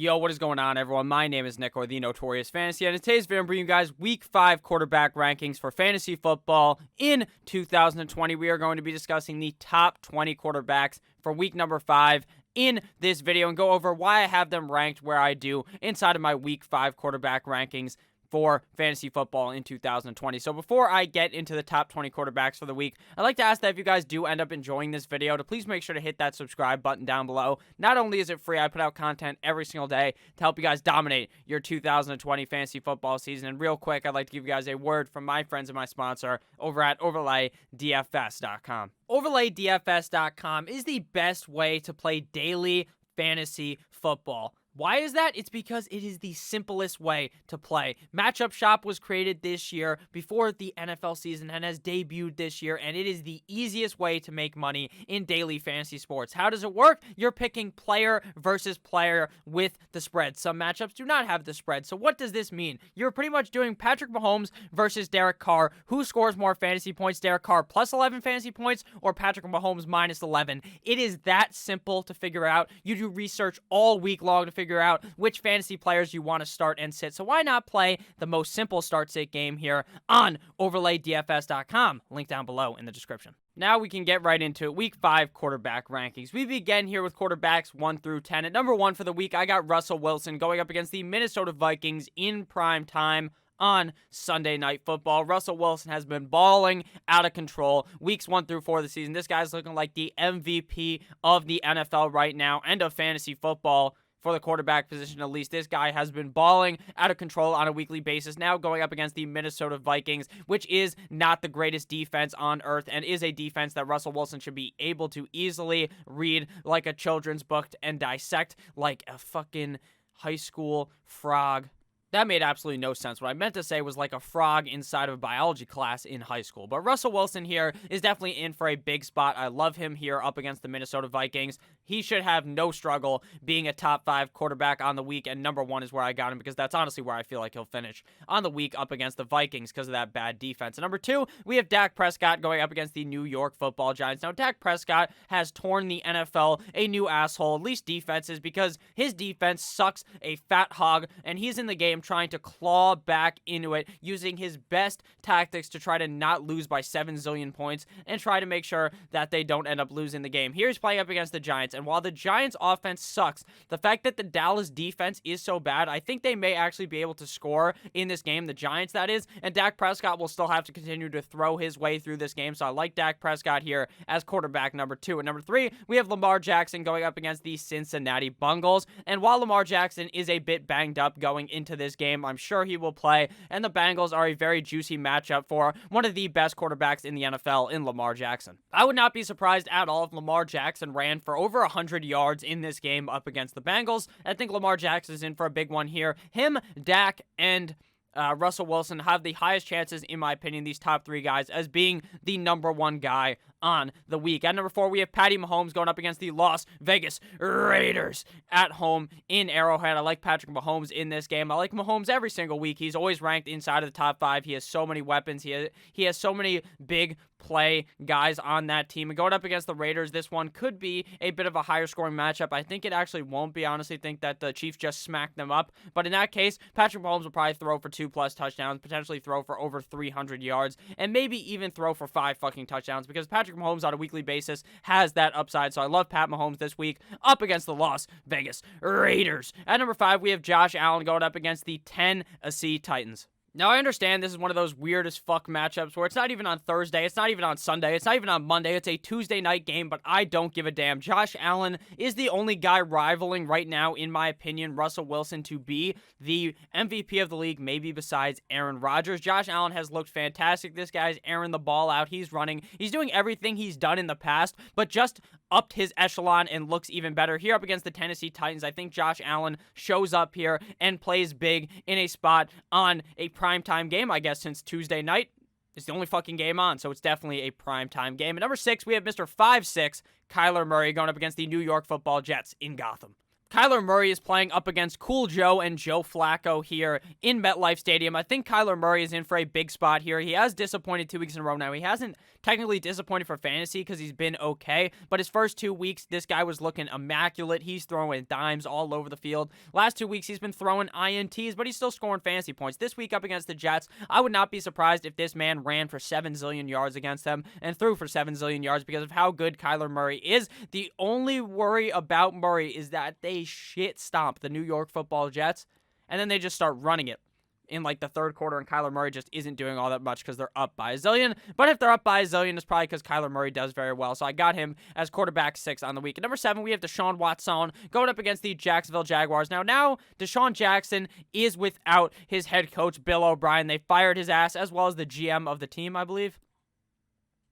Yo, what is going on, everyone? My name is Nick, or the Notorious Fantasy, and in today's video, I'm bringing you guys Week 5 quarterback rankings for fantasy football in 2020. We are going to be discussing the top 20 quarterbacks for Week number 5 in this video and go over why I have them ranked where I do inside of my Week 5 quarterback rankings for fantasy football in 2020. So before I get into the top 20 quarterbacks for the week, I'd like to ask that if you guys do end up enjoying this video, to please make sure to hit that subscribe button down below. Not only is it free, I put out content every single day to help you guys dominate your 2020 fantasy football season. And real quick, I'd like to give you guys a word from my friends and my sponsor over at OverlayDFS.com. OverlayDFS.com is the best way to play daily fantasy football. Why is that? It's because it is the simplest way to play. Matchup Shop was created this year before the NFL season and has debuted this year, and it is the easiest way to make money in daily fantasy sports. How does it work? You're picking player versus player with the spread. Some matchups do not have the spread. So what does this mean? You're pretty much doing Patrick Mahomes versus Derek Carr. Who scores more fantasy points? Derek Carr plus 11 fantasy points or Patrick Mahomes minus 11? It is that simple to figure out. You do research all week long to figure out which fantasy players you want to start and sit. So why not play the most simple start-sit game here on OverlayDFS.com? Link down below in the description. Now we can get right into it. Week 5 quarterback rankings. We begin here with quarterbacks 1 through 10. At number 1 for the week, I got Russell Wilson going up against the Minnesota Vikings in prime time on Sunday Night Football. Russell Wilson has been balling out of control weeks 1 through 4 of the season. This guy's looking like the MVP of the NFL right now and of fantasy football. For the quarterback position, at least, this guy has been balling out of control on a weekly basis, now going up against the Minnesota Vikings, which is not the greatest defense on earth and is a defense that Russell Wilson should be able to easily read like a children's book and dissect like a fucking high school frog. That made absolutely no sense. What I meant to say was like a frog inside of a biology class in high school. But Russell Wilson here is definitely in for a big spot. I love him here up against the Minnesota Vikings. He should have no struggle being a top 5 quarterback on the week, and number 1 is where I got him because that's honestly where I feel like he'll finish on the week up against the Vikings because of that bad defense. And number 2, we have Dak Prescott going up against the New York Football Giants. Now, Dak Prescott has torn the NFL a new asshole, at least defenses, because his defense sucks a fat hog, and he's in the game trying to claw back into it using his best tactics to try to not lose by 7 zillion points and try to make sure that they don't end up losing the game. Here's playing up against the Giants, and while the Giants offense sucks, the fact that the Dallas defense is so bad, I think they may actually be able to score in this game, the Giants that is, and Dak Prescott will still have to continue to throw his way through this game, so I like Dak Prescott here as quarterback number 2. And number 3, we have Lamar Jackson going up against the Cincinnati Bengals, and while Lamar Jackson is a bit banged up going into this game, I'm sure he will play, and the Bengals are a very juicy matchup for one of the best quarterbacks in the NFL in Lamar Jackson. I would not be surprised at all if Lamar Jackson ran for over 100 yards in this game up against the Bengals. I think Lamar Jackson is in for a big one here. Him, Dak, and Russell Wilson have the highest chances, in my opinion, these top 3 guys, as being the number 1 guy on the week. At number 4, we have Patty Mahomes going up against the Las Vegas Raiders at home in Arrowhead. I like Patrick Mahomes in this game. I like Mahomes every single week. He's always ranked inside of the top 5. He has so many weapons. He has so many big play guys on that team. And going up against the Raiders, this one could be a bit of a higher scoring matchup. I think it actually won't be. I honestly think that the Chiefs just smacked them up. But in that case, Patrick Mahomes will probably throw for 2+ touchdowns, potentially throw for over 300 yards, and maybe even throw for 5 fucking touchdowns because Patrick Mahomes on a weekly basis has that upside. So I love Pat Mahomes this week up against the Las Vegas Raiders. At number 5, we have Josh Allen going up against the Tennessee Titans. Now, I understand this is one of those weird as fuck matchups where it's not even on Thursday, it's not even on Sunday, it's not even on Monday, it's a Tuesday night game, but I don't give a damn. Josh Allen is the only guy rivaling right now, in my opinion, Russell Wilson to be the MVP of the league, maybe besides Aaron Rodgers. Josh Allen has looked fantastic. This guy's airing the ball out. He's running. He's doing everything he's done in the past, but just upped his echelon and looks even better. Here up against the Tennessee Titans, I think Josh Allen shows up here and plays big in a spot on a primetime game, I guess, since Tuesday night. It's the only fucking game on, so it's definitely a primetime game. At number 6, we have Mr. 5'6", Kyler Murray going up against the New York Football Jets in Gotham. Kyler Murray is playing up against Cool Joe and Joe Flacco here in MetLife Stadium. I think Kyler Murray is in for a big spot here. He has disappointed 2 weeks in a row now. He hasn't technically disappointed for fantasy because he's been okay, but his first 2 weeks, this guy was looking immaculate. He's throwing dimes all over the field. Last 2 weeks, he's been throwing INTs, but he's still scoring fantasy points. This week up against the Jets, I would not be surprised if this man ran for 7 zillion yards against them and threw for 7 zillion yards because of how good Kyler Murray is. The only worry about Murray is that they shit stomp the New York Football Jets, and then they just start running it in like the third quarter, and Kyler Murray just isn't doing all that much because they're up by a zillion. But if they're up by a zillion, it's probably because Kyler Murray does very well. So I got him as quarterback 6 on the week. At number 7, we have Deshaun Watson going up against the Jacksonville Jaguars. Now Deshaun Jackson is without his head coach, Bill O'Brien. They fired his ass, as well as the GM of the team, I believe,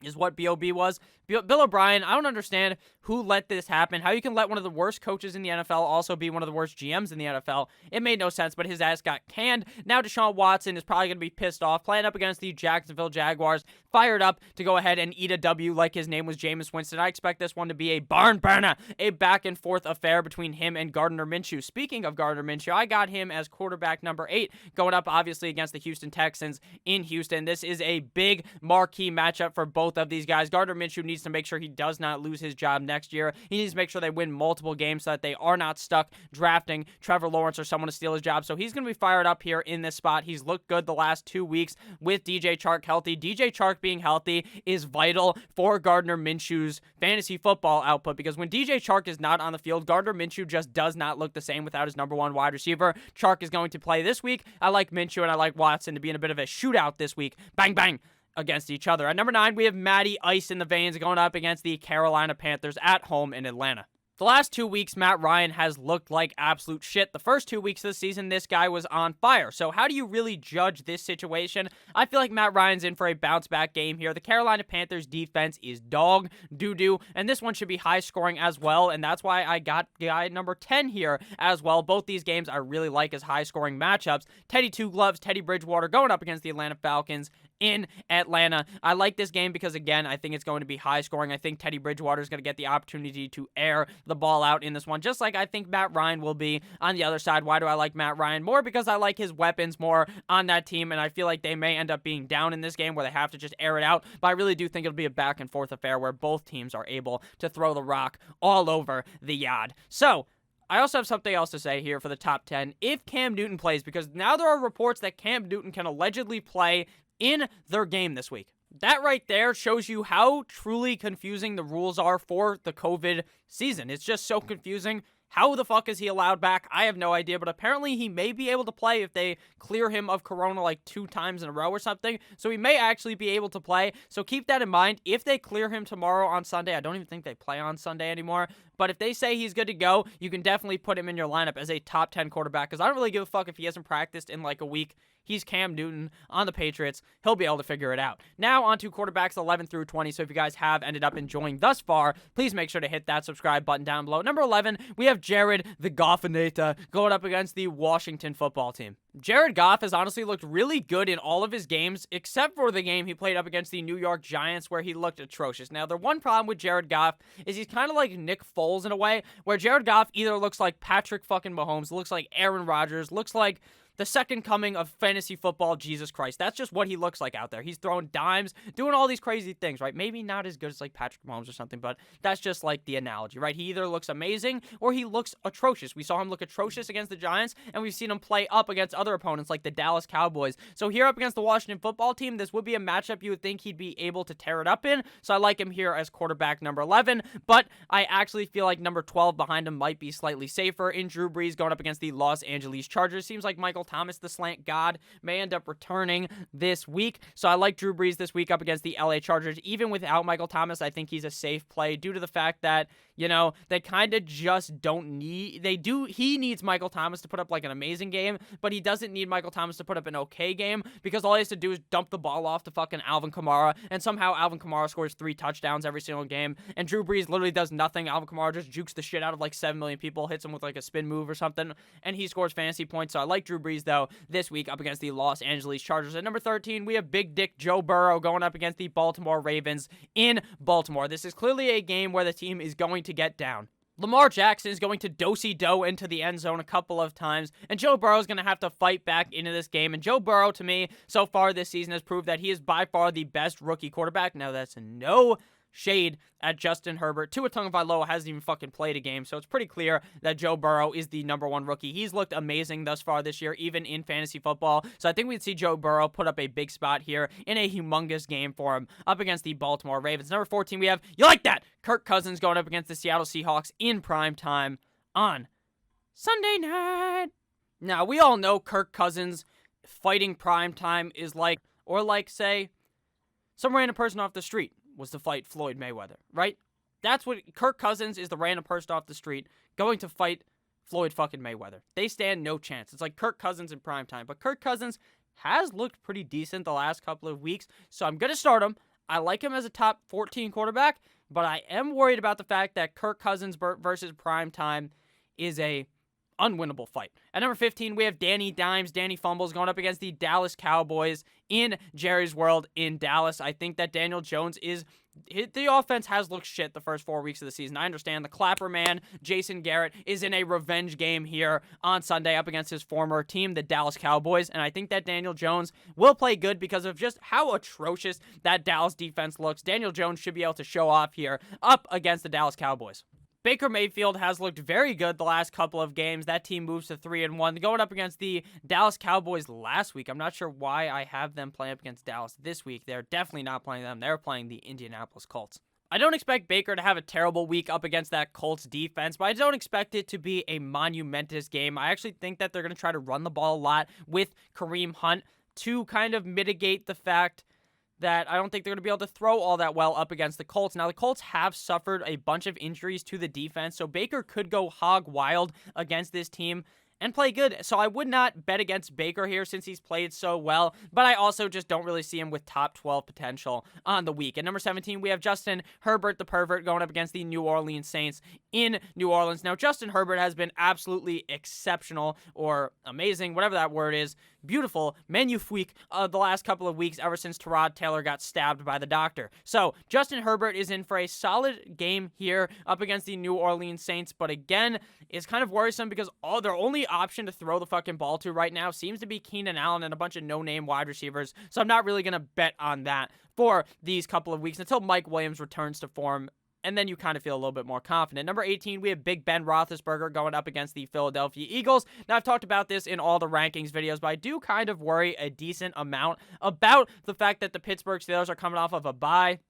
is what B.O.B. was. Bill O'Brien, I don't understand who let this happen. How you can let one of the worst coaches in the NFL also be one of the worst GMs in the NFL. It made no sense, but his ass got canned. Now Deshaun Watson is probably going to be pissed off, playing up against the Jacksonville Jaguars, fired up to go ahead and eat a W like his name was Jameis Winston. I expect this one to be a barn burner, a back-and-forth affair between him and Gardner Minshew. Speaking of Gardner Minshew, I got him as quarterback number 8, going up, obviously, against the Houston Texans in Houston. This is a big marquee matchup for both of these guys. Gardner Minshew needs to make sure he does not lose his job next year. He needs to make sure they win multiple games so that they are not stuck drafting Trevor Lawrence or someone to steal his job. So he's going to be fired up here in this spot. He's looked good the last 2 weeks with DJ Chark healthy. DJ Chark being healthy is vital for Gardner Minshew's fantasy football output, because when DJ Chark is not on the field, Gardner Minshew just does not look the same without his number 1 wide receiver. Chark is going to play this week. I like Minshew and I like Watson to be in a bit of a shootout this week. Bang, bang, against each other. At number 9, we have Matty Ice in the Veins going up against the Carolina Panthers at home in Atlanta. The last 2 weeks, Matt Ryan has looked like absolute shit. The first 2 weeks of the season, this guy was on fire. So how do you really judge this situation? I feel like Matt Ryan's in for a bounce-back game here. The Carolina Panthers defense is dog doo-doo, and this one should be high-scoring as well, and that's why I got guy number 10 here as well. Both these games I really like as high-scoring matchups. Teddy Two Gloves, Teddy Bridgewater going up against the Atlanta Falcons in Atlanta. I like this game because, again, I think it's going to be high-scoring. I think Teddy Bridgewater is going to get the opportunity to air the ball out in this one, just like I think Matt Ryan will be on the other side. Why do I like Matt Ryan more? Because I like his weapons more on that team, and I feel like they may end up being down in this game where they have to just air it out, but I really do think it'll be a back-and-forth affair where both teams are able to throw the rock all over the yard. So, I also have something else to say here for the top 10. If Cam Newton plays, because now there are reports that Cam Newton can allegedly play in their game this week. That right there shows you how truly confusing the rules are for the COVID season. It's just so confusing. How the fuck is he allowed back? I have no idea, but apparently he may be able to play if they clear him of corona like 2 times in a row or something. So he may actually be able to play. So keep that in mind. If they clear him tomorrow on Sunday, I don't even think they play on Sunday anymore, but if they say he's good to go, you can definitely put him in your lineup as a top 10 quarterback, because I don't really give a fuck if he hasn't practiced in like a week. He's Cam Newton on the Patriots. He'll be able to figure it out. Now on to quarterbacks 11 through 20. So if you guys have ended up enjoying thus far, please make sure to hit that subscribe button down below. Number 11, we have Jared the Goffinator going up against the Washington football team. Jared Goff has honestly looked really good in all of his games, except for the game he played up against the New York Giants where he looked atrocious. Now, the one problem with Jared Goff is he's kind of like Nick Foles in a way, where Jared Goff either looks like Patrick fucking Mahomes, looks like Aaron Rodgers, looks like the second coming of fantasy football, Jesus Christ. That's just what he looks like out there. He's throwing dimes, doing all these crazy things, right? Maybe not as good as like Patrick Mahomes or something, but that's just like the analogy, right? He either looks amazing or he looks atrocious. We saw him look atrocious against the Giants, and we've seen him play up against other opponents like the Dallas Cowboys. So here up against the Washington football team, this would be a matchup you would think he'd be able to tear it up in. So I like him here as quarterback number 11, but I actually feel like number 12 behind him might be slightly safer in Drew Brees going up against the Los Angeles Chargers. Seems like Michael Thomas, the slant god, may end up returning this week. So I like Drew Brees this week up against the LA Chargers. Even without Michael Thomas, I think he's a safe play due to the fact that, you know, they kind of just don't need, he needs Michael Thomas to put up like an amazing game, but he doesn't need Michael Thomas to put up an okay game, because all he has to do is dump the ball off to fucking Alvin Kamara, and somehow Alvin Kamara scores 3 touchdowns every single game, and Drew Brees literally does nothing. Alvin Kamara just jukes the shit out of like 7 million people, hits him with like a spin move or something, and he scores fantasy points. So I like Drew Brees though this week up against the Los Angeles Chargers. At number 13, we have Big Dick Joe Burrow going up against the Baltimore Ravens in Baltimore. This is clearly a game where the team is going to get down. Lamar Jackson is going to do-si-do into the end zone a couple of times, and Joe Burrow is going to have to fight back into this game. And Joe Burrow, to me, so far this season has proved that he is by far the best rookie quarterback. Now, that's no shade at Justin Herbert. Tua Tagovailoa hasn't even fucking played a game, so it's pretty clear that Joe Burrow is the number one rookie. He's looked amazing thus far this year, even in fantasy football. So I think we'd see Joe Burrow put up a big spot here in a humongous game for him up against the Baltimore Ravens. Number 14, we have, you like that, Kirk Cousins going up against the Seattle Seahawks in prime time on Sunday night. Now, we all know Kirk Cousins fighting prime time is like, or like, say, some random person off the street was to fight Floyd Mayweather, right? That's what Kirk Cousins is, the random person off the street going to fight Floyd fucking Mayweather. They stand no chance. It's like Kirk Cousins in primetime. But Kirk Cousins has looked pretty decent the last couple of weeks, so I'm going to start him. I like him as a top 14 quarterback, but I am worried about the fact that Kirk Cousins versus primetime is a unwinnable fight. At number 15, we have Danny Dimes, Danny Fumbles going up against the Dallas Cowboys in Jerry's World in Dallas. I think that Daniel Jones the offense has looked shit the first 4 weeks of the season. I understand the Clapper man, Jason Garrett, is in a revenge game here on Sunday up against his former team, the Dallas Cowboys, and I think that Daniel Jones will play good because of just how atrocious that Dallas defense looks. Daniel Jones should be able to show off here up against the Dallas Cowboys. Baker Mayfield has looked very good the last couple of games. That team moves to 3-1. Going up against the Dallas Cowboys last week. I'm not sure why I have them playing up against Dallas this week. They're definitely not playing them. They're playing the Indianapolis Colts. I don't expect Baker to have a terrible week up against that Colts defense, but I don't expect it to be a monumentous game. I actually think that they're going to try to run the ball a lot with Kareem Hunt to kind of mitigate the fact that I don't think they're going to be able to throw all that well up against the Colts. Now, the Colts have suffered a bunch of injuries to the defense, so Baker could go hog wild against this team and play good. So I would not bet against Baker here since he's played so well, but I also just don't really see him with top 12 potential on the week. At number 17, we have Justin Herbert, the pervert, going up against the New Orleans Saints in New Orleans. Now, Justin Herbert has been absolutely exceptional or amazing, whatever that word is, beautiful, magnifique the last couple of weeks ever since Tyrod Taylor got stabbed by the doctor. So Justin Herbert is in for a solid game here up against the New Orleans Saints, but again, it's kind of worrisome because their only option to throw the fucking ball to right now seems to be Keenan Allen and a bunch of no-name wide receivers, so I'm not really going to bet on that for these couple of weeks until Mike Williams returns to form, and then you kind of feel a little bit more confident. Number 18, we have Big Ben Roethlisberger going up against the Philadelphia Eagles. Now, I've talked about this in all the rankings videos, but I do kind of worry a decent amount about the fact that the Pittsburgh Steelers are coming off of a bye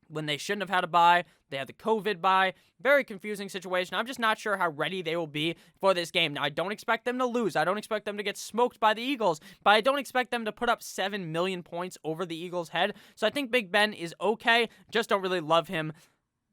when they shouldn't have had a bye. They had the COVID bye. Very confusing situation. I'm just not sure how ready they will be for this game. Now, I don't expect them to lose. I don't expect them to get smoked by the Eagles, but I don't expect them to put up 7 million points over the Eagles' head. So I think Big Ben is okay. Just don't really love him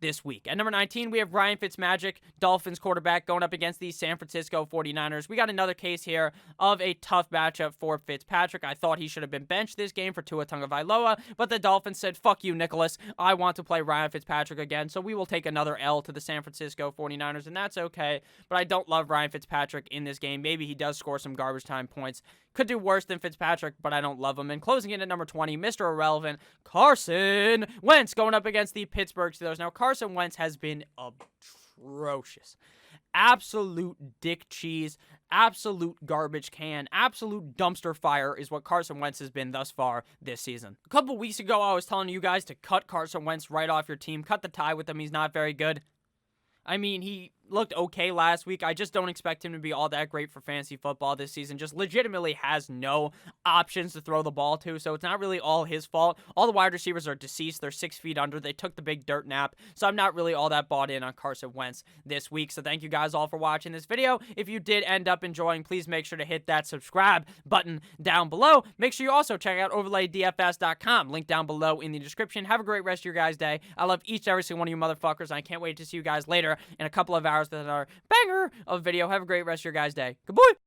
this week. At number 19, we have Ryan Fitzmagic, Dolphins quarterback, going up against the San Francisco 49ers. We got another case here of a tough matchup for Fitzpatrick. I thought he should have been benched this game for Tua Tagovailoa, but the Dolphins said, fuck you, Nicholas. I want to play Ryan Fitzpatrick again, so we will take another L to the San Francisco 49ers, and that's okay, but I don't love Ryan Fitzpatrick in this game. Maybe he does score some garbage time points. Could do worse than Fitzpatrick, but I don't love him. And closing in at number 20, Mr. Irrelevant, Carson Wentz going up against the Pittsburgh Steelers. Now, Carson Wentz has been atrocious. Absolute dick cheese, absolute garbage can, absolute dumpster fire is what Carson Wentz has been thus far this season. A couple weeks ago, I was telling you guys to cut Carson Wentz right off your team. Cut the tie with him. He's not very good. I mean, he looked okay last week. I just don't expect him to be all that great for fantasy football this season. Just legitimately has no options to throw the ball to, so it's not really all his fault. All the wide receivers are deceased. They're 6 feet under. They took the big dirt nap, so I'm not really all that bought in on Carson Wentz this week. So thank you guys all for watching this video. If you did end up enjoying, please make sure to hit that subscribe button down below. Make sure you also check out overlaydfs.com. Link down below in the description. Have a great rest of your guys' day. I love each and every single one of you motherfuckers, and I can't wait to see you guys later in a couple of hours with another banger of video. Have a great rest of your guys' day. Goodbye.